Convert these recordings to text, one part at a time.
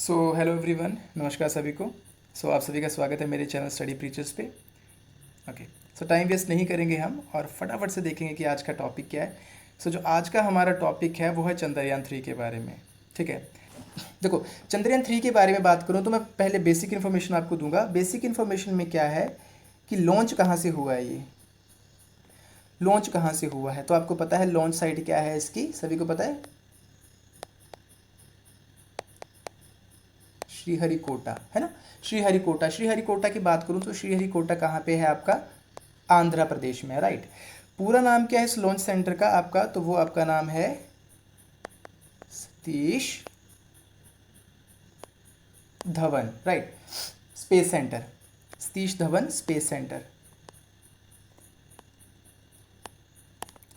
Hello everyone, नमस्कार सभी को। आप सभी का स्वागत है मेरे चैनल स्टडी प्रीचर्स पे। ओके, टाइम वेस्ट नहीं करेंगे हम और फटाफट से देखेंगे कि आज का टॉपिक क्या है। जो आज का हमारा टॉपिक है वो है चंद्रयान 3 के बारे में। ठीक है, देखो चंद्रयान 3 के बारे में बात करूँ तो मैं पहले बेसिक इन्फॉर्मेशन आपको दूंगा। बेसिक इन्फॉर्मेशन में क्या है कि लॉन्च कहाँ से हुआ है, ये लॉन्च कहाँ से हुआ है। तो आपको पता है लॉन्च साइट क्या है इसकी, सभी को पता है, श्रीहरिकोटा है ना। श्रीहरिकोटा, श्रीहरिकोटा की बात करूं तो श्रीहरिकोटा कहाँ पे है आपका, आंध्र प्रदेश में, राइट। पूरा नाम क्या है इस लॉन्च सेंटर का आपका, तो वो आपका नाम है Satish Dhawan, right, space centre, Satish Dhawan space centre,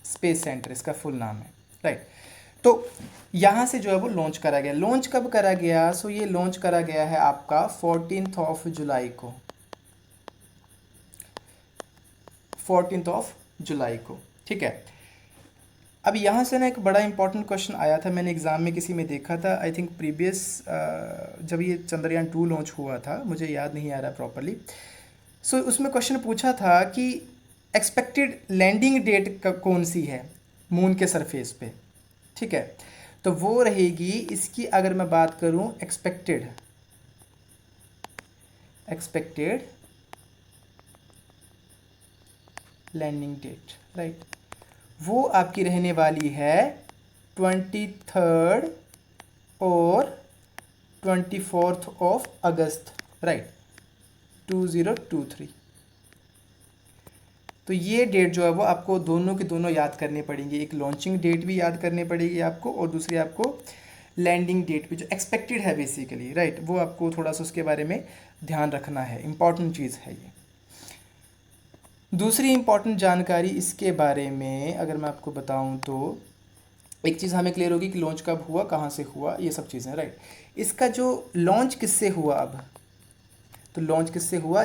space centre इसका फुल नाम है, राइट। तो यहाँ से जो है वो लॉन्च करा गया। लॉन्च कब करा गया, ये लॉन्च करा गया है आपका 14 जुलाई को, 14 जुलाई को, ठीक है। अब यहाँ से ना एक बड़ा इंपॉर्टेंट क्वेश्चन आया था, मैंने एग्ज़ाम में किसी में देखा था, आई थिंक प्रीवियस जब ये चंद्रयान 2 लॉन्च हुआ था, मुझे याद नहीं आ रहा प्रॉपरली। उसमें क्वेश्चन पूछा था कि एक्सपेक्टेड लैंडिंग डेट कौन सी है मून के सरफेस पे, ठीक है। तो वो रहेगी इसकी, अगर मैं बात करूं एक्सपेक्टेड लैंडिंग डेट, राइट, वो आपकी रहने वाली है 23 और 24 अगस्त, राइट, 2023। तो ये डेट जो है वो आपको दोनों के दोनों याद करने पड़ेंगे। एक लॉन्चिंग डेट भी याद करनी पड़ेगी आपको और दूसरी आपको लैंडिंग डेट भी जो एक्सपेक्टेड है बेसिकली, राइट, वो आपको थोड़ा सा उसके बारे में ध्यान रखना है, इंपॉर्टेंट चीज़ है ये। दूसरी इंपॉर्टेंट जानकारी इसके बारे में अगर मैं आपको बताऊं तो एक चीज़ हमें क्लियर होगी कि लॉन्च कब हुआ, कहाँ से हुआ, ये सब चीज़ें, राइट। इसका जो लॉन्च किससे हुआ, अब तो लॉन्च किससे हुआ,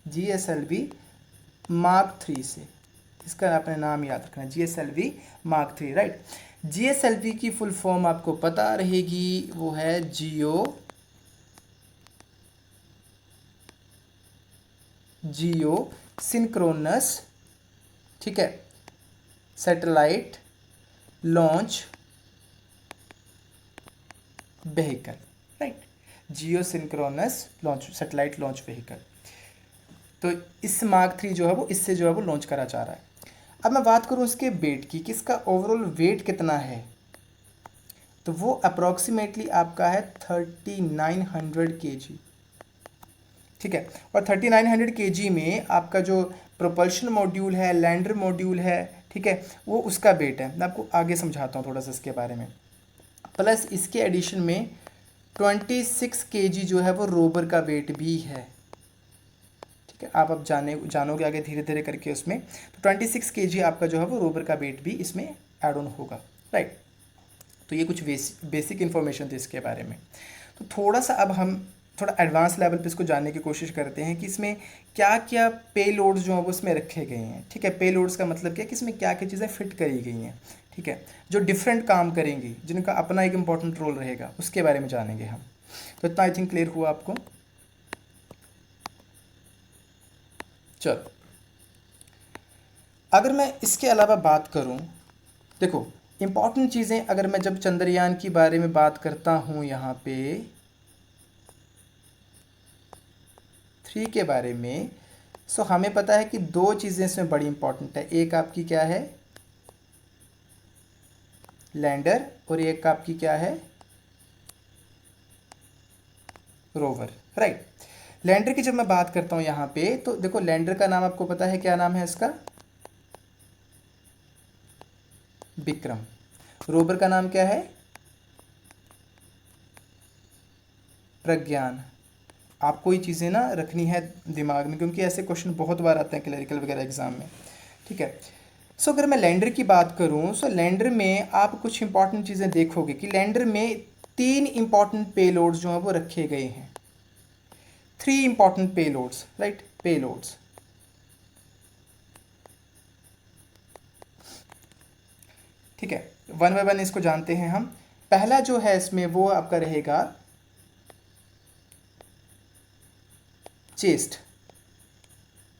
GSLV Mark 3 से। इसका आपने नाम याद रखना, GSLV Mark 3, राइट। GSLV की फुल फॉर्म आपको पता रहेगी, वो है जियो सिंक्रोनस, ठीक है, satellite launch vehicle, right, geosynchronous launch satellite launch vehicle. तो इस Mark 3 जो है वो इससे जो है वो लॉन्च करा जा रहा है। अब मैं बात करूं इसके वेट की, किसका ओवरऑल वेट कितना है, तो वो अप्रॉक्सीमेटली आपका है 3900 kg, ठीक है। और 3900 kg में आपका जो प्रोपल्शन मॉड्यूल है, लैंडर मॉड्यूल है, ठीक है, वो उसका वेट है। मैं आपको आगे समझाता हूँ थोड़ा सा इसके बारे में। प्लस इसके एडिशन में 26 kg जो है वो रोवर का वेट भी है, ठीक है। आप अब जानोगे आगे धीरे धीरे करके उसमें। तो 26 kg आपका जो है वो रोवर का वेट भी इसमें ऐड ऑन होगा, राइट। तो ये कुछ बेसिक इन्फॉर्मेशन थी इसके बारे में। तो थोड़ा सा अब हम थोड़ा एडवांस लेवल पे इसको जानने की कोशिश करते हैं कि इसमें क्या क्या पे लोड्स जो हैं वो इसमें रखे गए हैं, ठीक है। पे लोड्स का मतलब क्या है कि इसमें क्या क्या चीज़ें फिट करी गई हैं, ठीक है, जो डिफरेंट काम करेंगी, जिनका अपना एक इम्पॉर्टेंट रोल रहेगा, उसके बारे में जानेंगे हम। तो इतना आई थिंक क्लियर हुआ आपको। चलो, अगर मैं इसके अलावा बात करूं, देखो इंपॉर्टेंट चीज़ें, अगर मैं जब चंद्रयान की बारे में बात करता हूं यहाँ पे 3 के बारे में, हमें पता है कि दो चीज़ें इसमें बड़ी इंपॉर्टेंट है। एक आपकी क्या है, लैंडर, और एक आपकी क्या है, रोवर, राइट। लैंडर की जब मैं बात करता हूं यहाँ पे, तो देखो लैंडर का नाम आपको पता है, क्या नाम है इसका, विक्रम। रोवर का नाम क्या है, प्रज्ञान। आपको ये चीज़ें ना रखनी है दिमाग में, क्योंकि ऐसे क्वेश्चन बहुत बार आते हैं क्लरिकल वगैरह एग्जाम में, ठीक है। अगर मैं लैंडर की बात करूं, लैंडर में आप कुछ इंपॉर्टेंट चीज़ें देखोगे कि लैंडर में 3 इंपॉर्टेंट पेलोड्स जो हैं वो रखे गए हैं। 3 इंपॉर्टेंट पेलोड्स, राइट, पेलोड्स, ठीक है। वन बाय वन इसको जानते हैं हम। पहला जो है इसमें वो आपका रहेगा चेस्ट,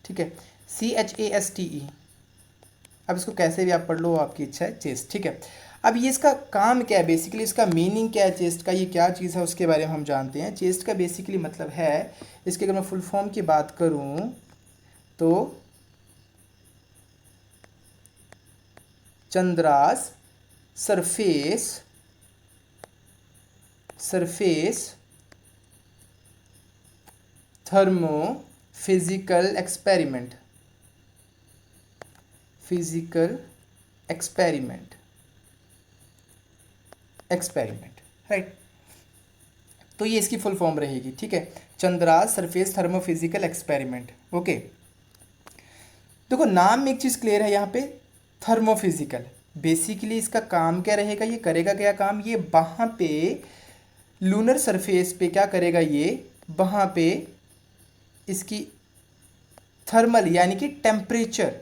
ठीक है, CHASTE। अब इसको कैसे भी आप पढ़ लो, आपकी इच्छा है, चेस्ट, ठीक है। अब ये इसका काम क्या है बेसिकली, इसका मीनिंग क्या है चेस्ट का, ये क्या चीज़ है उसके बारे में हम जानते हैं। चेस्ट का बेसिकली मतलब है, इसके अगर मैं फुल फॉर्म की बात करूं तो Chandra's surface thermo physical experiment, right. तो ये इसकी फुल फॉर्म रहेगी, ठीक है, Chandra's surface thermophysical experiment, okay. देखो नाम में एक चीज़ क्लियर है यहाँ पे, थर्मोफिजिकल। बेसिकली इसका काम क्या रहेगा, ये करेगा क्या काम, ये वहाँ पे लूनर सरफेस पे क्या करेगा, ये वहाँ पे इसकी थर्मल यानी कि टेम्परेचर,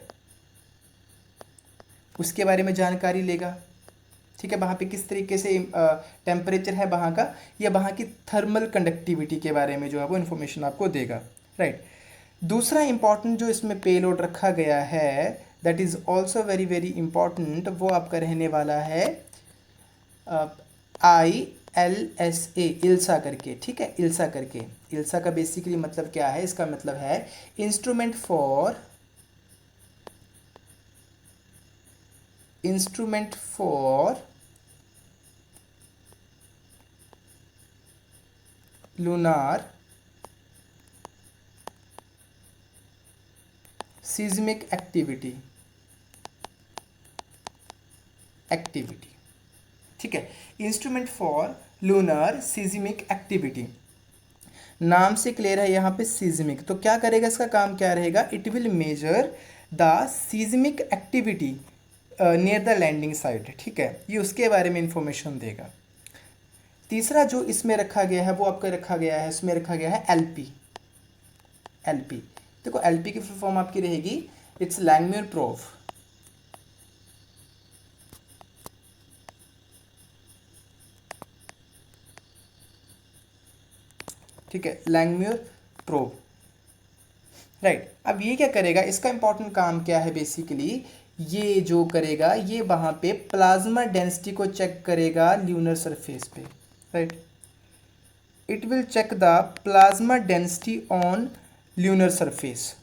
उसके बारे में जानकारी लेगा, ठीक है। वहाँ पे किस तरीके से टेम्परेचर है वहाँ का, या वहाँ की थर्मल कंडक्टिविटी के बारे में जो है वो इन्फॉर्मेशन आपको देगा, राइट। दूसरा इंपॉर्टेंट जो इसमें पेलोड रखा गया है, that is also very very important, वो आपका रहने वाला है ILSA, इल्सा करके, ठीक है, इल्सा करके। इल्सा का बेसिकली मतलब क्या है, इसका मतलब है instrument for lunar seismic activity, ठीक है, instrument for lunar seismic activity, नाम से क्लियर है यहाँ पे सीज्मिक। तो क्या करेगा, इसका काम क्या रहेगा, it will measure the seismic activity near the landing site, ठीक है, ये उसके बारे में इंफॉर्मेशन देगा। तीसरा जो इसमें रखा गया है वो आपका रखा गया है, इसमें रखा गया है एलपी। देखो एलपी की फुल फॉर्म आपकी रहेगी, इट्स लैंगम्यूर प्रोब, ठीक है, लैंगम्यूर प्रोब, राइट। अब ये क्या करेगा, इसका इंपॉर्टेंट काम क्या है बेसिकली, ये जो करेगा ये वहाँ पे प्लाज्मा डेंसिटी को चेक करेगा ल्यूनर सरफेस पे, right. It will check the plasma density on lunar surface.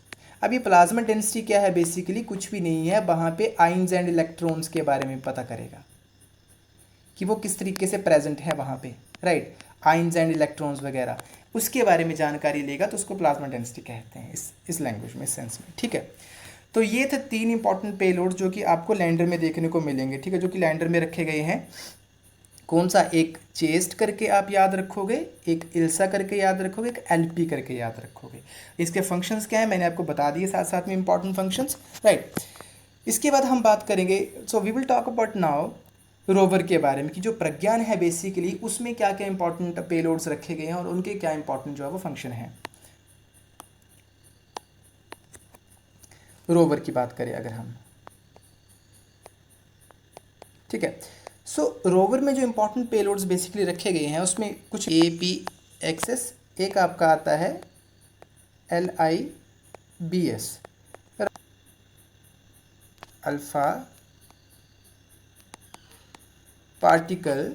अब ये प्लाज्मा डेंसिटी क्या है बेसिकली, कुछ भी नहीं है, वहाँ पे आइंस एंड इलेक्ट्रॉन्स के बारे में पता करेगा कि वो किस तरीके से प्रेजेंट है वहाँ पे, राइट, आइंस एंड इलेक्ट्रॉन्स वगैरह, उसके बारे में जानकारी लेगा, तो उसको प्लाज्मा डेंसिटी कहते हैं इस लैंग्वेज में, इस सेंस में, ठीक है। तो ये थे 3 इंपॉर्टेंट पेलोड जो कि आपको लैंडर में देखने को मिलेंगे, ठीक है, जो कि लैंडर में रखे गए हैं। कौन सा, एक चेस्ट करके आप याद रखोगे, एक इल्सा करके याद रखोगे, एक एलपी करके याद रखोगे। इसके फंक्शंस क्या है मैंने आपको बता दिए, साथ साथ में इंपॉर्टेंट फंक्शंस, राइट। इसके बाद हम बात करेंगे, so we will talk about now rover के बारे में, कि जो प्रज्ञान है बेसिकली उसमें क्या क्या इंपॉर्टेंट पेलोड्स रखे गए हैं और उनके क्या इंपॉर्टेंट जो है वो फंक्शन है। रोवर की बात करें अगर हम, ठीक है, सो रोवर में जो इंपॉर्टेंट पेलोड्स बेसिकली रखे गए हैं उसमें कुछ APXS, एक आपका आता है LIBS, alpha particle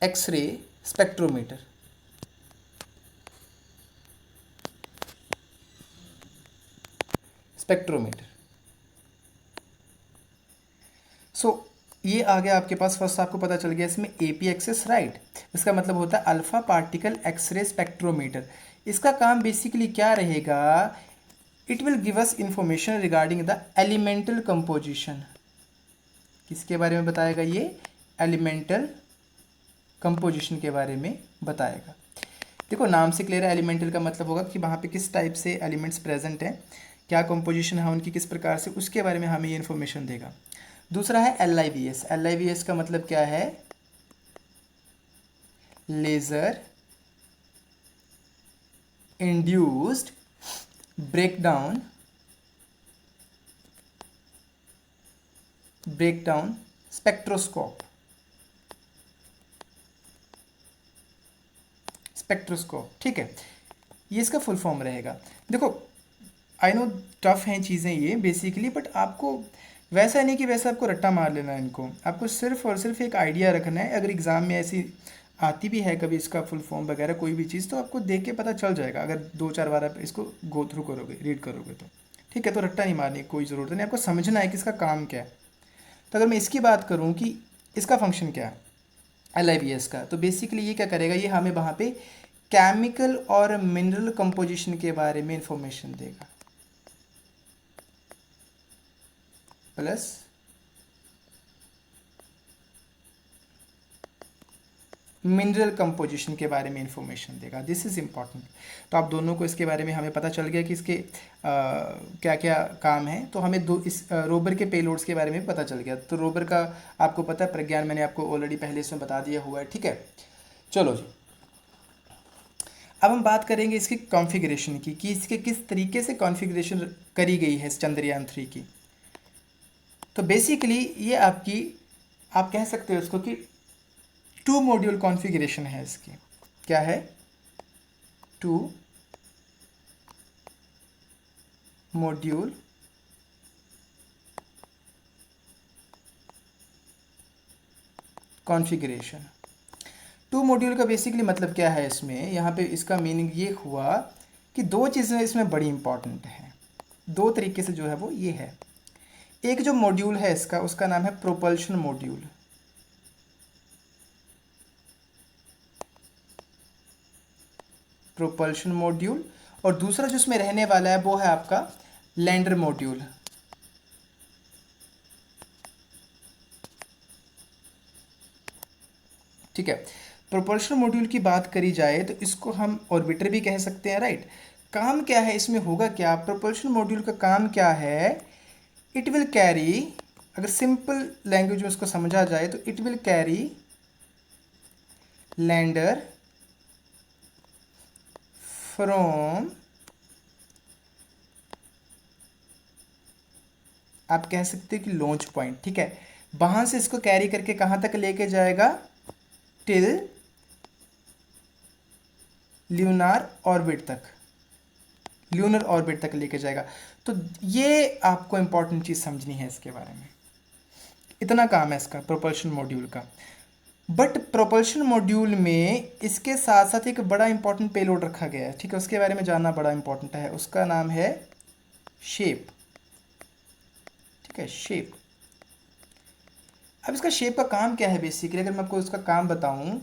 X-ray spectrometer, so ये आ गया आपके पास, फर्स्ट आपको पता चल गया इसमें APXS, राइट। इसका मतलब होता है अल्फा पार्टिकल एक्सरे स्पेक्ट्रोमीटर। इसका काम बेसिकली क्या रहेगा, it will give us information regarding the elemental composition. किसके बारे में बताएगा ये, एलिमेंटल कंपोजिशन के बारे में बताएगा। देखो नाम से क्लियर है, एलिमेंटल का मतलब होगा कि वहाँ पे किस टाइप से एलिमेंट्स प्रेजेंट हैं, क्या कंपोजिशन है उनकी, किस प्रकार से, उसके बारे में हमें ये इन्फॉर्मेशन देगा। दूसरा है LIVS का मतलब क्या है, laser induced breakdown spectroscope, spectroscope, ठीक है, ये इसका फुल फॉर्म रहेगा। देखो आई नो टफ हैं चीज़ें ये बेसिकली, बट आपको वैसा नहीं कि वैसा आपको रट्टा मार लेना है इनको, आपको सिर्फ और सिर्फ एक आइडिया रखना है। अगर एग्ज़ाम में ऐसी आती भी है कभी इसका फुल फॉर्म वगैरह कोई भी चीज़, तो आपको देख के पता चल जाएगा अगर 2-4 बार आप इसको गो थ्रू करोगे, रीड करोगे तो, ठीक है। तो रट्टा नहीं मारने की कोई ज़रूरत नहीं, आपको समझना है कि इसका काम क्या है। तो अगर मैं इसकी बात करूँ कि इसका फंक्शन क्या है LIVS का, तो बेसिकली ये क्या करेगा, ये हमें वहाँ पे केमिकल और मिनरल कंपोजिशन के बारे में इंफॉर्मेशन देगा, प्लस मिनरल कंपोजिशन के बारे में इंफॉर्मेशन देगा। This is important. तो आप दोनों को इसके बारे में हमें पता चल गया कि इसके क्या क्या काम है। तो हमें इस रोबर के पेलोड्स के बारे में पता चल गया। तो रोबर का आपको पता है प्रज्ञान मैंने आपको ऑलरेडी पहले इसमें बता दिया हुआ है, ठीक है। चलो जी, अब हम बात करेंगे इसकी कॉन्फ़िगरेशन की, कि इसके किस तरीके से कॉन्फ़िगरेशन करी गई है इस चंद्रयान 3 की। तो बेसिकली ये आपकी, आप कह सकते हो इसको कि 2 मॉड्यूल कॉन्फ़िगरेशन है इसकी। क्या है? 2 मॉड्यूल कॉन्फ़िगरेशन। 2 मॉड्यूल का बेसिकली मतलब क्या है इसमें, यहाँ पे इसका मीनिंग ये हुआ कि 2 चीज़ें इसमें बड़ी इंपॉर्टेंट हैं, 2 तरीके से जो है वो ये है। एक जो मॉड्यूल है इसका, उसका नाम है प्रोपल्शन मॉड्यूल, प्रोपल्शन मॉड्यूल, और दूसरा जो इसमें रहने वाला है वो है आपका लैंडर मॉड्यूल। ठीक है, प्रोपल्शन मॉड्यूल की बात करी जाए तो इसको हम ऑर्बिटर भी कह सकते हैं, राइट। काम क्या है इसमें, होगा क्या, प्रोपल्शन मॉड्यूल का काम क्या है, इट विल कैरी, अगर सिंपल लैंग्वेज में इसको समझा जाए तो it will carry lander from, आप कह सकते हो कि लॉन्च पॉइंट, ठीक है, वहां से इसको कैरी करके कहां तक लेके जाएगा, टिल ल्यूनार ऑर्बिट तक, ल्यूनर ऑर्बिट तक लेके जाएगा। तो ये आपको इंपॉर्टेंट चीज़ समझनी है इसके बारे में, इतना काम है इसका प्रोपल्शन मॉड्यूल का। बट प्रोपल्शन मॉड्यूल में इसके साथ साथ एक बड़ा इंपॉर्टेंट पेलोड रखा गया है, ठीक है, उसके बारे में जानना बड़ा इंपॉर्टेंट है। उसका नाम है शेप, ठीक है, शेप। अब इसका शेप का काम क्या है बेसिकली, अगर मैं आपको इसका काम बताऊं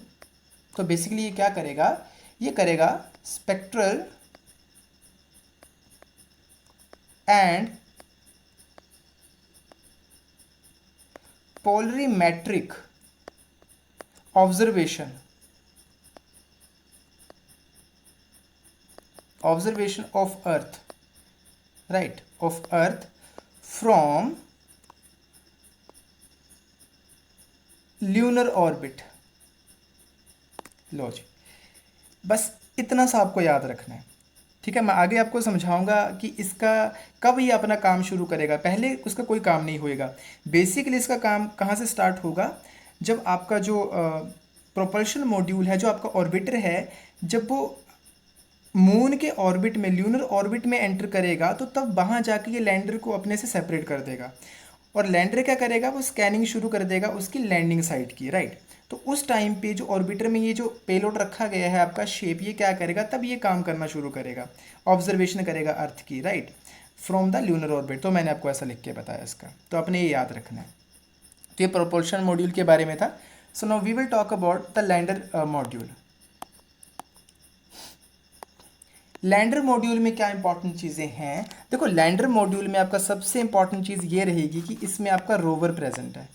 तो बेसिकली ये क्या करेगा, ये करेगा spectral and polarimetric observation of earth, right, of earth from lunar orbit. लो जी, बस इतना सा आपको याद रखना है, ठीक है। मैं आगे आपको समझाऊंगा कि इसका कब ये अपना काम शुरू करेगा, पहले उसका कोई काम नहीं होएगा। बेसिकली इसका काम कहाँ से स्टार्ट होगा, जब आपका जो प्रोपल्शन मॉड्यूल है, जो आपका ऑर्बिटर है, जब वो मून के ऑर्बिट में, ल्यूनर ऑर्बिट में एंटर करेगा, तो तब वहाँ जाके ये लैंडर को अपने से सेपरेट कर देगा, और लैंडर क्या करेगा, वो स्कैनिंग शुरू कर देगा उसकी लैंडिंग साइट की, राइट। तो उस टाइम पे जो ऑर्बिटर में ये जो पेलोड रखा गया है आपका शेप, ये क्या करेगा, तब ये काम करना शुरू करेगा, ऑब्जर्वेशन करेगा अर्थ की, right, from the lunar orbit. तो मैंने आपको ऐसा लिख के बताया इसका, तो आपने ये याद रखना है। तो ये प्रोपल्शन मॉड्यूल के बारे में था। So now we will talk about the lander module. Lander module में क्या इंपॉर्टेंट चीज़ें हैं, देखो लैंडर मॉड्यूल में आपका सबसे इंपॉर्टेंट चीज़ ये रहेगी कि इसमें आपका रोवर प्रेजेंट है,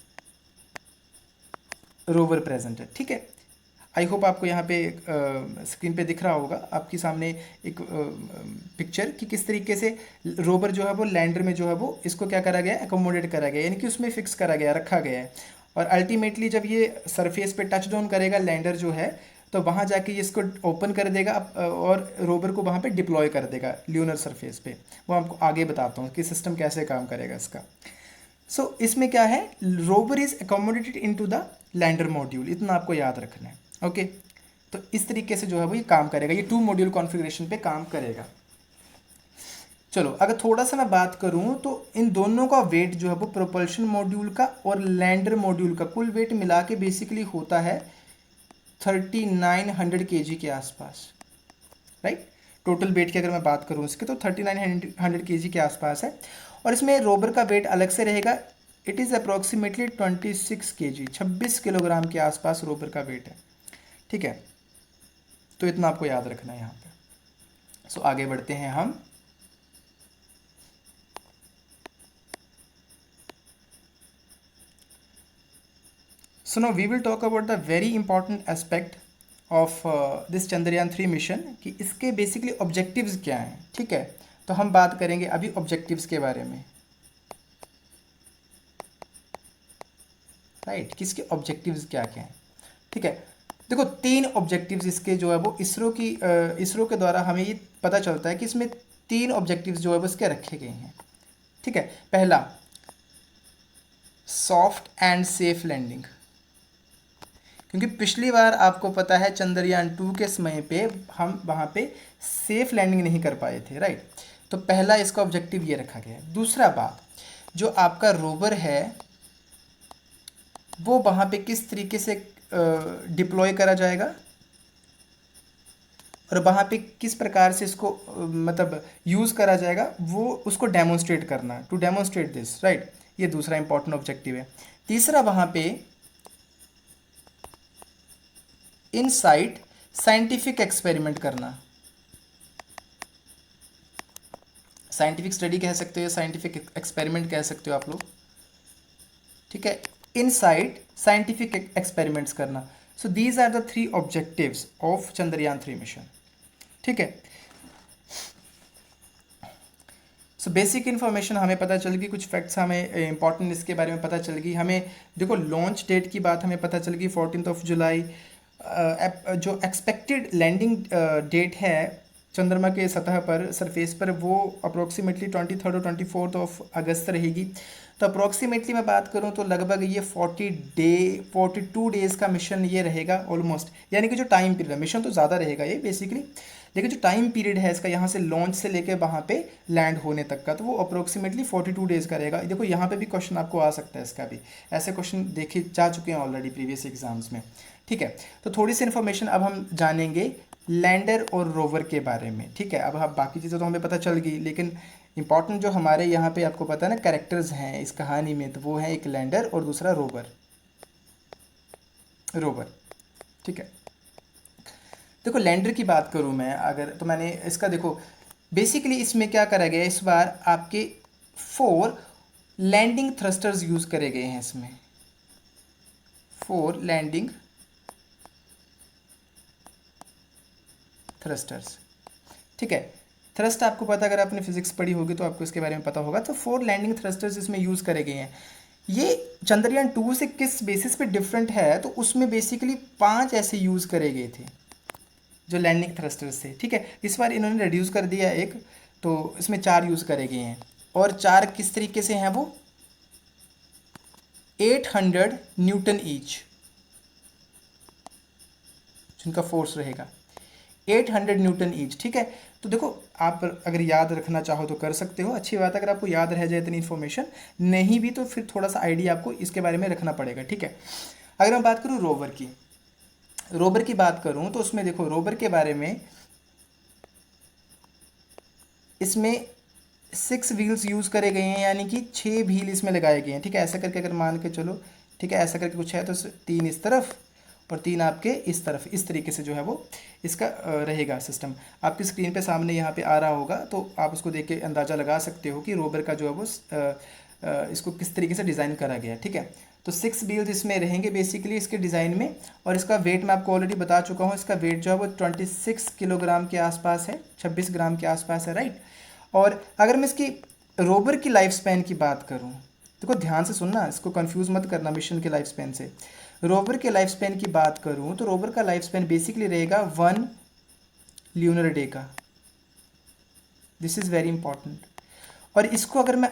रोवर प्रेजेंट है, ठीक है। आई होप आपको यहाँ पे स्क्रीन पे दिख रहा होगा आपके सामने एक पिक्चर कि किस तरीके से रोवर जो है वो लैंडर में जो है वो इसको क्या करा गया, एकोमोडेट करा गया, यानी कि उसमें फिक्स करा गया, रखा गया है। और अल्टीमेटली जब ये सरफेस पे टच डाउन करेगा लैंडर जो है, तो वहाँ जाके ये इसको ओपन कर देगा और रोवर को वहाँ पे डिप्लॉय कर देगा ल्यूनर सरफेस पे। वो आपको आगे बताता हूँ कि सिस्टम कैसे काम करेगा इसका। सो इसमें क्या है, rover is accommodated into the lander module, इतना आपको याद रखना है। ओके, तो इस तरीके से जो है वो ये काम करेगा, ये 2 मॉड्यूल कॉन्फ़िगरेशन पे काम करेगा। चलो अगर थोड़ा सा मैं बात करूं तो इन दोनों का वेट जो है वो प्रोपल्शन मॉड्यूल का और लैंडर मॉड्यूल का कुल वेट मिला के बेसिकली होता है 3900 kg के आसपास, राइट। टोटल वेट की अगर मैं बात करूं इसके तो 3900 kg के आसपास है। और इसमें रोवर का वेट अलग से रहेगा, it is approximately 26 kg, 26 kilogram के आसपास रोवर का वेट है, ठीक है। तो इतना आपको याद रखना है यहाँ पे। सो आगे बढ़ते हैं हम। So now we will talk about the very important aspect of this Chandrayaan 3 mission कि इसके बेसिकली ऑब्जेक्टिव्स क्या हैं, ठीक है। तो हम बात करेंगे अभी ऑब्जेक्टिव्स के बारे में, राइट, कि इसके ऑब्जेक्टिव्स क्या क्या हैं, ठीक है। देखो 3 ऑब्जेक्टिव्स इसके जो है वो इसरो के द्वारा हमें ये पता चलता है कि इसमें 3 ऑब्जेक्टिव्स जो है वो इसके रखे गए हैं, ठीक है। पहला, सॉफ्ट एंड सेफ लैंडिंग, क्योंकि पिछली बार आपको पता है चंद्रयान 2 के समय पे हम वहाँ पे सेफ लैंडिंग नहीं कर पाए थे, राइट। तो पहला इसका ऑब्जेक्टिव ये रखा गया है। दूसरा बात, जो आपका रोवर है वो वहाँ पे किस तरीके से डिप्लॉय करा जाएगा और वहाँ पे किस प्रकार से इसको मतलब यूज़ करा जाएगा, वो उसको डेमोन्स्ट्रेट करना, टू डेमोन्स्ट्रेट दिस, राइट। ये दूसरा इंपॉर्टेंट ऑब्जेक्टिव है। तीसरा, वहाँ पे इनसाइट साइंटिफिक एक्सपेरिमेंट करना, साइंटिफिक स्टडी कह सकते हो या साइंटिफिक एक्सपेरिमेंट कह सकते हो आप लोग, ठीक है। इनसाइट साइंटिफिक एक्सपेरिमेंट्स करना। So these are the 3 objectives of Chandrayaan 3 mission, ठीक है। सो बेसिक इन्फॉर्मेशन हमें पता चल गई, कुछ फैक्ट्स हमें इंपॉर्टेंट इसके बारे में पता चल गई हमें। देखो लॉन्च डेट की बात हमें पता चल गई 14 जुलाई। जो एक्सपेक्टेड लैंडिंग डेट है चंद्रमा के सतह पर, सरफेस पर, वो अप्रोक्सीमेटली 23 और 24 अगस्त रहेगी। तो अप्रोक्सीमेटली मैं बात करूं तो लगभग ये 42 डेज़ का मिशन ये रहेगा ऑलमोस्ट, यानी कि जो टाइम पीरियड है, मिशन तो ज़्यादा रहेगा ये बेसिकली, लेकिन जो टाइम पीरियड है इसका यहाँ से लॉन्च से लेकर वहाँ पे लैंड होने तक का, तो वो अप्रोक्सीमेटली 42 डेज़ का रहेगा। देखो यहाँ पे भी क्वेश्चन आपको आ सकता है इसका भी, ऐसे क्वेश्चन देखे जा चुके हैं ऑलरेडी प्रीवियस एग्जाम्स में, ठीक है। तो थोड़ी सी इन्फॉर्मेशन अब हम जानेंगे लैंडर और रोवर के बारे में, ठीक है। अब हम बाकी चीज़ें तो हमें पता चल गई, लेकिन इंपॉर्टेंट जो हमारे यहाँ पे आपको पता है ना कैरेक्टर्स हैं इस कहानी में, तो वो है एक लैंडर और दूसरा रोवर, ठीक है। देखो लैंडर की बात करूँ मैं अगर, तो मैंने इसका देखो बेसिकली इसमें क्या करा गया, इस बार आपके 4 लैंडिंग थ्रस्टर्स यूज़ करे गए हैं इसमें, 4 लैंडिंग थ्रस्टर्स, ठीक है। थ्रस्ट आपको पता, अगर आपने फिजिक्स पढ़ी होगी तो आपको इसके बारे में पता होगा। तो 4 लैंडिंग थ्रस्टर्स इसमें यूज़ करे गए हैं। ये चंद्रयान 2 से किस बेसिस पे डिफरेंट है, तो उसमें बेसिकली 5 ऐसे यूज़ करे गए थे जो लैंडिंग थ्रस्टर्स थे, ठीक है। इस बार इन्होंने रिड्यूस कर दिया एक, तो इसमें 4 यूज़ करे गए हैं। और 4 किस तरीके से हैं वो, 800 न्यूटन ईच जिनका फोर्स रहेगा, 800 न्यूटन ईच, ठीक है। तो देखो आप अगर याद रखना चाहो तो कर सकते हो, अच्छी बात है। अगर आपको याद रह जाए इतनी इन्फॉर्मेशन, नहीं भी तो फिर थोड़ा सा आइडिया आपको इसके बारे में रखना पड़ेगा, ठीक है। अगर मैं बात करूँ रोवर की बात करूँ तो उसमें देखो रोवर के बारे में, इसमें 6 व्हील्स यूज़ करे गए हैं, यानी कि 6 व्हील इसमें लगाए गए हैं, ठीक है। ऐसा करके अगर मान के चलो, ठीक है, ऐसा करके कुछ है तो 3 इस तरफ और 3 आपके इस तरफ, इस तरीके से जो है वो इसका रहेगा सिस्टम। आपकी स्क्रीन पे सामने यहाँ पे आ रहा होगा, तो आप उसको देख के अंदाज़ा लगा सकते हो कि रोवर का जो है वो इसको किस तरीके से डिज़ाइन करा गया, ठीक है। तो 6 व्हील्स इसमें रहेंगे बेसिकली इसके डिज़ाइन में। और इसका वेट मैं आपको ऑलरेडी बता चुका हूँ, इसका वेट जो है वो 26 किलोग्राम के आसपास है, 26 ग्राम के आसपास है, राइट। और अगर मैं इसकी रोवर की लाइफ स्पैन की बात करूँ, देखो ध्यान से सुनना, इसको कंफ्यूज मत करना मिशन के लाइफ स्पैन से। रोवर के लाइफ स्पैन की बात करूँ तो रोवर का लाइफ स्पैन बेसिकली रहेगा 1 ल्यूनर डे का, दिस इज़ वेरी इंपॉर्टेंट। और इसको अगर मैं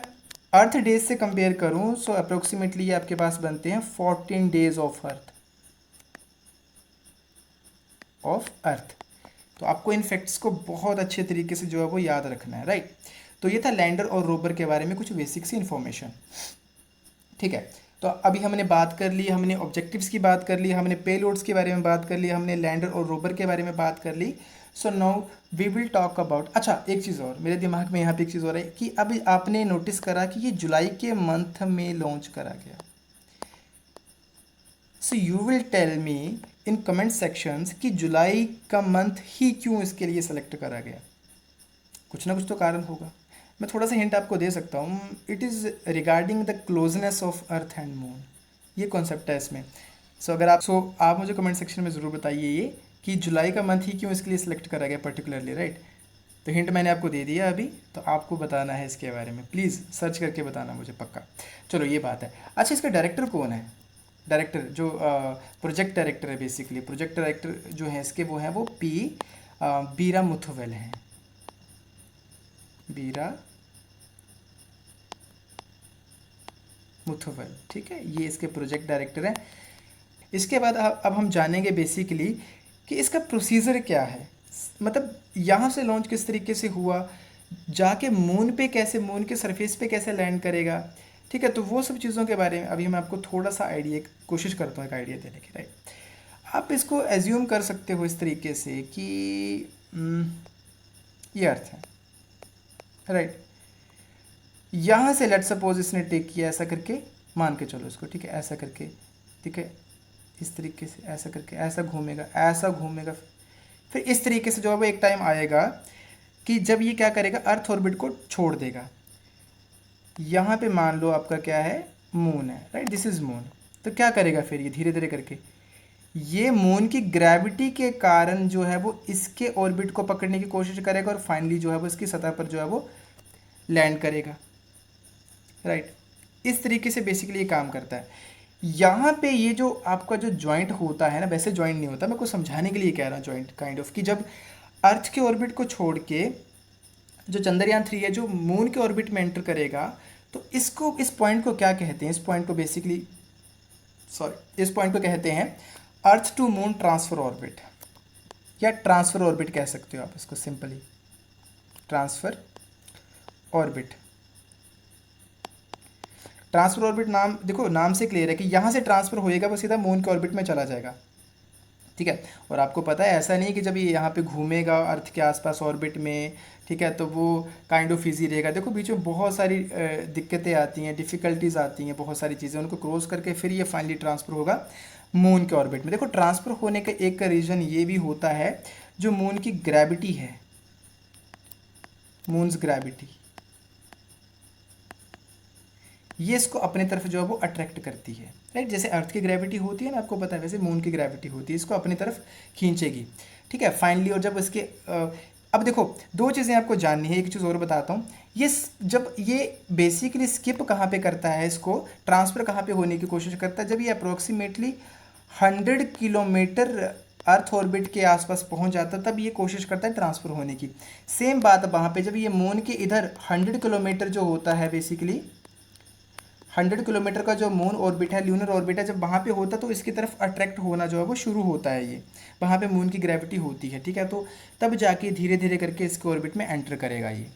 अर्थ डेज से कंपेयर करूं सो अप्रोक्सीमेटली ये आपके पास बनते हैं 14 डेज ऑफ अर्थ। तो आपको इन फैक्ट्स को बहुत अच्छे तरीके से जो है वो याद रखना है, राइट। तो ये था लैंडर और रोवर के बारे में कुछ बेसिक सी इन्फॉर्मेशन, ठीक है। तो अभी हमने बात कर ली, हमने ऑब्जेक्टिव्स की बात कर ली, हमने पेलोड्स के बारे में बात कर ली, हमने लैंडर और रोवर के बारे में बात कर ली। So now we will talk about, अच्छा एक चीज़ और मेरे दिमाग में यहाँ पे एक चीज़ और है कि अभी आपने नोटिस करा कि ये जुलाई के मंथ में लॉन्च करा गया। So you will tell me in comment sections कि जुलाई का मंथ ही क्यों इसके लिए सेलेक्ट करा गया। कुछ ना कुछ तो कारण होगा। मैं थोड़ा सा हिंट आपको दे सकता हूँ, it is regarding the closeness of earth and moon, ये कॉन्सेप्ट है इसमें। अगर आप मुझे कमेंट सेक्शन में ज़रूर बताइए ये कि जुलाई का मंथ ही क्यों इसके लिए सिलेक्ट करा गया पर्टिकुलरली, राइट। तो हिंट मैंने आपको दे दिया अभी, तो आपको बताना है इसके बारे में, प्लीज़ सर्च करके बताना मुझे पक्का। चलो ये बात है। अच्छा इसका डायरेक्टर कौन है? डायरेक्टर जो प्रोजेक्ट डायरेक्टर है, बेसिकली प्रोजेक्ट डायरेक्टर जो है इसके वो बीरा मुथुवेल हैं, बीरा मुथुवेल, ठीक है, ये इसके प्रोजेक्ट डायरेक्टर हैं। इसके बाद अब हम जानेंगे बेसिकली कि इसका प्रोसीजर क्या है, मतलब यहाँ से लॉन्च किस तरीके से हुआ, जाके मून पे कैसे, मून के सरफेस पे कैसे लैंड करेगा, ठीक है। तो वो सब चीज़ों के बारे में अभी मैं आपको थोड़ा सा आइडिया, कोशिश करता हूँ एक आइडिया देने की, राइट। आप इसको एज्यूम कर सकते हो इस तरीके से कि ये अर्थ है, राइट। यहाँ से लेट सपोज इसने टेक किया ऐसा करके, मान के चलो इसको, ठीक है, ऐसा करके, ठीक है, इस तरीके से ऐसा करके ऐसा घूमेगा, ऐसा घूमेगा, फिर इस तरीके से जो है वो एक टाइम आएगा कि जब ये क्या करेगा, अर्थ ऑर्बिट को छोड़ देगा। यहाँ पे मान लो आपका क्या है, मून है, राइट, दिस इज़ मून। तो क्या करेगा फिर ये धीरे धीरे करके, ये मून की ग्रेविटी के कारण जो है वो इसके ऑर्बिट को पकड़ने की कोशिश करेगा और फाइनली जो है वो इसकी सतह पर जो है वो लैंड करेगा, राइट। इस तरीके से बेसिकली ये काम करता है। यहाँ पे ये जो आपका जो जॉइंट होता है ना, वैसे जॉइंट नहीं होता, मैं कुछ समझाने के लिए कह रहा हूँ जॉइंट काइंड ऑफ, कि जब अर्थ के ऑर्बिट को छोड़ के जो चंद्रयान 3 है जो मून के ऑर्बिट में एंटर करेगा, तो इसको, इस पॉइंट को क्या कहते हैं, इस पॉइंट को बेसिकली, इस पॉइंट को कहते हैं earth to moon transfer orbit, या ट्रांसफर ऑर्बिट कह सकते हो आप इसको simply, transfer orbit. Transfer orbit नाम देखो, नाम से क्लियर है कि यहाँ से ट्रांसफर होएगा वो सीधा मून के ऑर्बिट में चला जाएगा, ठीक है। और आपको पता है ऐसा नहीं कि जब ये यहाँ पे घूमेगा अर्थ के आसपास ऑर्बिट में, ठीक है, तो वो काइंड ऑफ ईजी रहेगा। देखो बीच में बहुत सारी दिक्कतें आती हैं, डिफ़िकल्टीज आती हैं, बहुत सारी चीज़ें, उनको क्रॉस करके फिर ये फाइनली ट्रांसफ़र होगा मून के ऑर्बिट में। देखो ट्रांसफ़र होने का एक रीज़न ये भी होता है, जो मून की ग्रेविटी है, मून्स ग्रेविटी, ये इसको अपने तरफ जो है वो अट्रैक्ट करती है, राइट। जैसे अर्थ की ग्रेविटी होती है ना, आपको पता है, वैसे मून की ग्रेविटी होती है, इसको अपनी तरफ खींचेगी, ठीक है, फाइनली। और जब इसके अब देखो दो चीज़ें आपको जाननी है, एक चीज़ और बताता हूँ, ये जब ये बेसिकली स्किप कहाँ पे करता है, इसको ट्रांसफ़र कहाँ पे होने की कोशिश करता है, जब ये अप्रोक्सीमेटली 100 किलोमीटर अर्थ ऑर्बिट के आसपास पहुंच जाता है, तब ये कोशिश करता है ट्रांसफ़र होने की। सेम बात वहाँ पे जब ये मून के इधर 100 किलोमीटर जो होता है, बेसिकली 100 किलोमीटर का जो मून ऑर्बिट है, ल्यूनर ऑर्बिट है, जब वहाँ पे होता है तो इसकी तरफ अट्रैक्ट होना जो है वो शुरू होता है, ये वहाँ पे मून की ग्रेविटी होती है, ठीक है। तो तब जाके धीरे धीरे करके इसके ऑर्बिट में एंटर करेगा ये,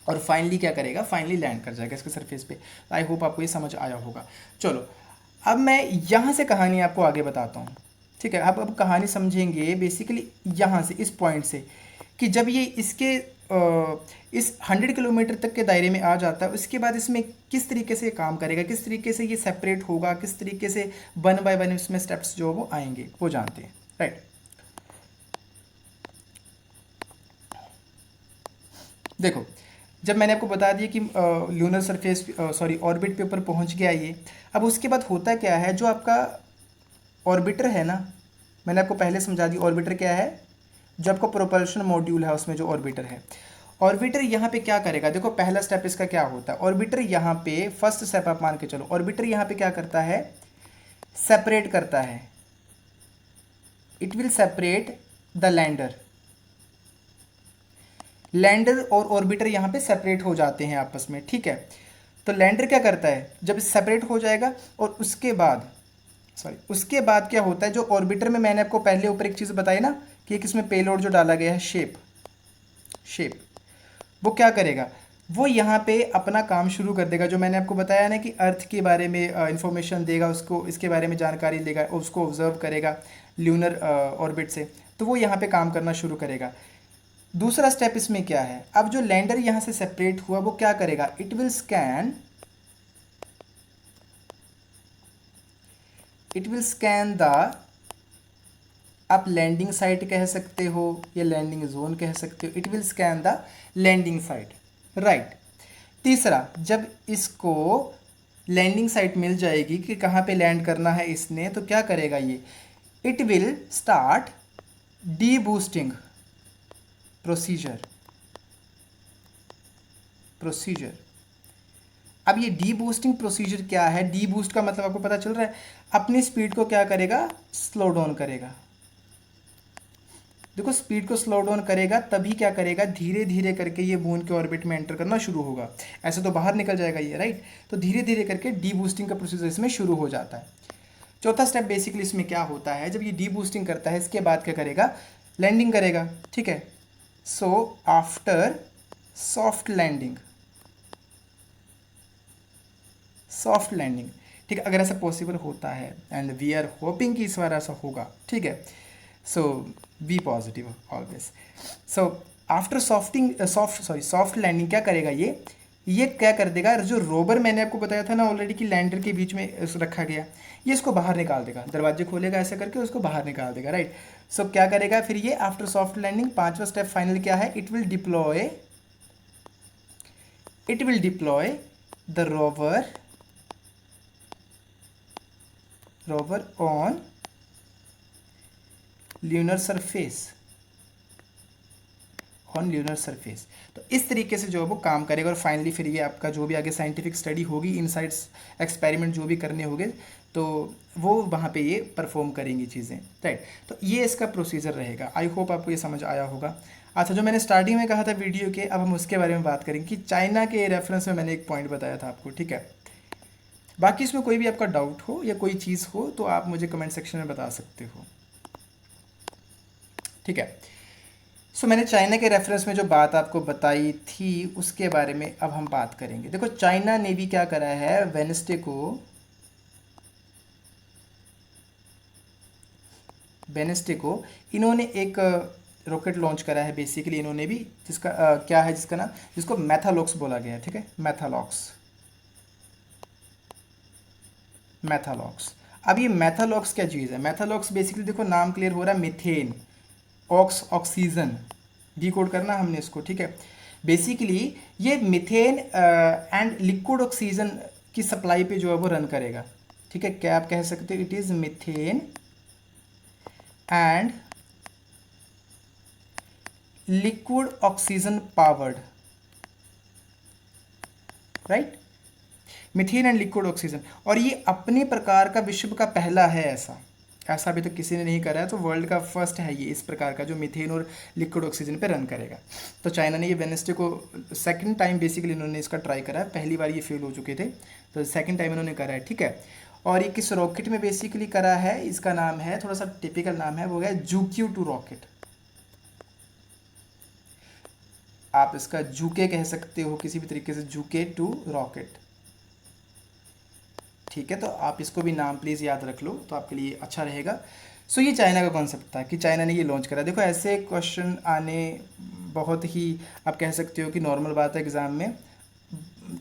और फाइनली क्या करेगा, फाइनली लैंड कर जाएगा इसके सरफेस पे। आई होप आपको ये समझ आया होगा। चलो अब मैं यहाँ से कहानी आपको आगे बताता हूँ, ठीक है। अब कहानी समझेंगे बेसिकली यहाँ से, इस पॉइंट से, कि जब ये इसके इस 100 किलोमीटर तक के दायरे में आ जाता है, उसके बाद इसमें किस तरीके से काम करेगा, किस तरीके से ये सेपरेट होगा, किस तरीके से 1 बाय 1 इसमें स्टेप्स जो वो आएंगे वो जानते हैं, राइट। देखो जब मैंने आपको बता दिया कि ल्यूनर सरफेस, सॉरी ऑर्बिट पे ऊपर पहुंच गया ये, अब उसके बाद होता क्या है, जो आपका ऑर्बिटर है ना, मैंने आपको पहले समझा दी ऑर्बिटर क्या है, जो आपका प्रोपल्शन मॉड्यूल है उसमें जो ऑर्बिटर है, ऑर्बिटर यहाँ पे क्या करेगा, देखो पहला स्टेप इसका क्या होता है, ऑर्बिटर यहाँ पे फर्स्ट स्टेप आप मान के चलो, ऑर्बिटर यहाँ पे क्या करता है, सेपरेट करता है, it will separate the lander, lander और ऑर्बिटर यहाँ पे सेपरेट हो जाते हैं आपस में, ठीक है। तो लैंडर क्या करता है, जब सेपरेट हो जाएगा और उसके बाद क्या होता है, जो ऑर्बिटर में मैंने आपको पहले ऊपर एक चीज़ बताई ना कि एक इसमें पेलोड जो डाला गया है शेप, वो क्या करेगा, वो यहाँ पे अपना काम शुरू कर देगा। जो मैंने आपको बताया ना कि अर्थ के बारे में इंफॉर्मेशन देगा, उसको इसके बारे में जानकारी लेगा, उसको ऑब्जर्व करेगा ल्यूनर ऑर्बिट से, तो वो यहाँ पे काम करना शुरू करेगा। दूसरा स्टेप इसमें क्या है, अब जो लैंडर यहाँ से सेपरेट हुआ वो क्या करेगा, इट विल स्कैन द, आप लैंडिंग साइट कह सकते हो या लैंडिंग जोन कह सकते हो, it will scan the landing site, right. तीसरा, जब इसको लैंडिंग साइट मिल जाएगी कि कहाँ पे लैंड करना है इसने, तो क्या करेगा ये, it will start D boosting procedure. अब ये डी बूस्टिंग प्रोसीजर क्या है, डी बूस्ट का मतलब आपको पता चल रहा है, अपनी स्पीड को क्या करेगा, स्लो डाउन करेगा। देखो स्पीड को स्लो डाउन करेगा तभी क्या करेगा, धीरे धीरे करके ये मून के ऑर्बिट में एंटर करना शुरू होगा, ऐसे तो बाहर निकल जाएगा ये, राइट। तो धीरे धीरे करके डी बूस्टिंग का प्रोसीजर इसमें शुरू हो जाता है। चौथा स्टेप बेसिकली इसमें क्या होता है, जब ये डी बूस्टिंग करता है इसके बाद क्या करेगा, लैंडिंग करेगा, ठीक है। सो आफ्टर सॉफ्ट लैंडिंग, ठीक है, अगर ऐसा पॉसिबल होता है एंड वी आर होपिंग कि इस बार ऐसा होगा, ठीक है। So be positive always. So after soft landing क्या करेगा ये क्या कर देगा, जो रोबर मैंने आपको बताया था ना ऑलरेडी कि लैंडर के बीच में रखा गया, ये इसको बाहर निकाल देगा, दरवाजे खोलेगा ऐसा करके उसको बाहर निकाल देगा, राइट। सो क्या करेगा फिर ये आफ्टर सॉफ्ट लैंडिंग, पांचवा स्टेप फाइनल क्या है, it will deploy the rover on lunar surface. तो इस तरीके से जो है वो काम करेगा और फाइनली फिर ये आपका जो भी आगे साइंटिफिक स्टडी होगी, इनसाइट्स एक्सपेरिमेंट जो भी करने होंगे तो वो वहाँ पे ये परफॉर्म करेंगी चीज़ें, राइट। तो ये इसका प्रोसीजर रहेगा। आई होप आपको ये समझ आया होगा। अच्छा, जो मैंने स्टार्टिंग में कहा था वीडियो के, अब हम उसके बारे में बात करेंगे कि चाइना के रेफरेंस में मैंने एक पॉइंट बताया था आपको, ठीक है। बाकी इसमें कोई भी आपका डाउट हो या कोई चीज़ हो तो आप मुझे कमेंट सेक्शन में बता सकते हो, ठीक है। सो मैंने चाइना के रेफरेंस में जो बात आपको बताई थी उसके बारे में अब हम बात करेंगे। देखो चाइना नेवी क्या करा है, वेडनेसडे को इन्होंने एक रॉकेट लॉन्च करा है बेसिकली इन्होंने भी, जिसका क्या है, जिसका नाम, जिसको मैथालॉक्स बोला गया है, ठीक है, मैथालॉक्स। अब ये मैथालॉक्स क्या चीज़ है, मैथालॉक्स बेसिकली देखो नाम क्लियर हो रहा है, मीथेन, ऑक्सीजन, डिकोड करना हमने इसको, ठीक है। बेसिकली ये मीथेन एंड लिक्विड ऑक्सीजन की सप्लाई पे जो है वो रन करेगा, ठीक है। क्या आप कह सकते हो, it is methane and liquid oxygen powered, right, methane and liquid oxygen. और ये अपने प्रकार का विश्व का पहला है, ऐसा अभी तो किसी ने नहीं करा है, तो वर्ल्ड का फर्स्ट है ये इस प्रकार का जो मीथेन और लिक्विड ऑक्सीजन पे रन करेगा। तो चाइना ने ये वेडनेसडे को सेकंड टाइम बेसिकली इन्होंने इसका ट्राई करा है, पहली बार ये फेल हो चुके थे, तो सेकंड टाइम इन्होंने करा है, ठीक है। और ये किस रॉकेट में बेसिकली करा है, इसका नाम है, थोड़ा सा टिपिकल नाम है, वो है JUQ-2 रॉकेट। आप इसका जूके कह सकते हो किसी भी तरीके से, JUQ-2 रॉकेट, ठीक है। तो आप इसको भी नाम प्लीज़ याद रख लो तो आपके लिए अच्छा रहेगा। सो ये चाइना का कॉन्सेप्ट था कि चाइना ने ये लॉन्च करा। देखो ऐसे क्वेश्चन आने बहुत ही, आप कह सकते हो कि नॉर्मल बात है, एग्ज़ाम में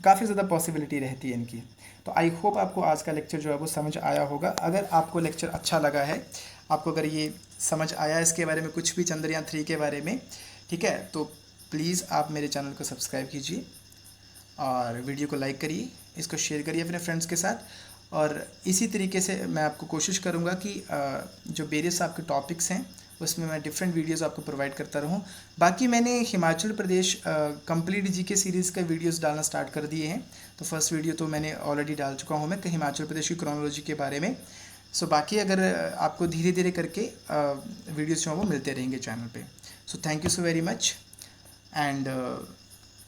काफ़ी ज़्यादा पॉसिबिलिटी रहती है इनकी। तो आई होप आपको आज का लेक्चर जो है वो समझ आया होगा। अगर आपको लेक्चर अच्छा लगा है, आपको अगर ये समझ आया इसके बारे में कुछ भी, चंद्रयान 3 के बारे में, ठीक है, तो प्लीज़ आप मेरे चैनल को सब्सक्राइब कीजिए और वीडियो को लाइक करिए, इसको शेयर करिए अपने फ्रेंड्स के साथ। और इसी तरीके से मैं आपको कोशिश करूँगा कि जो वेरियस आपके टॉपिक्स हैं उसमें मैं डिफरेंट वीडियोस आपको प्रोवाइड करता रहूँ। बाकी मैंने Himachal Pradesh complete GK series का वीडियोस डालना स्टार्ट कर दिए हैं। तो फर्स्ट वीडियो तो मैंने ऑलरेडी डाल चुका हूँ मैं हिमाचल प्रदेश की क्रोनोलॉजी के बारे में। सो बाकी अगर आपको धीरे धीरे करके वीडियोज़ जो हैं वो मिलते रहेंगे चैनल पे। So thank you so very much and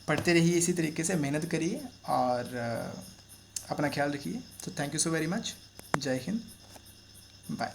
पढ़ते रहिए इसी तरीके से, मेहनत करिए और अपना ख्याल रखिए। तो thank you so very much. जय हिंद, बाय।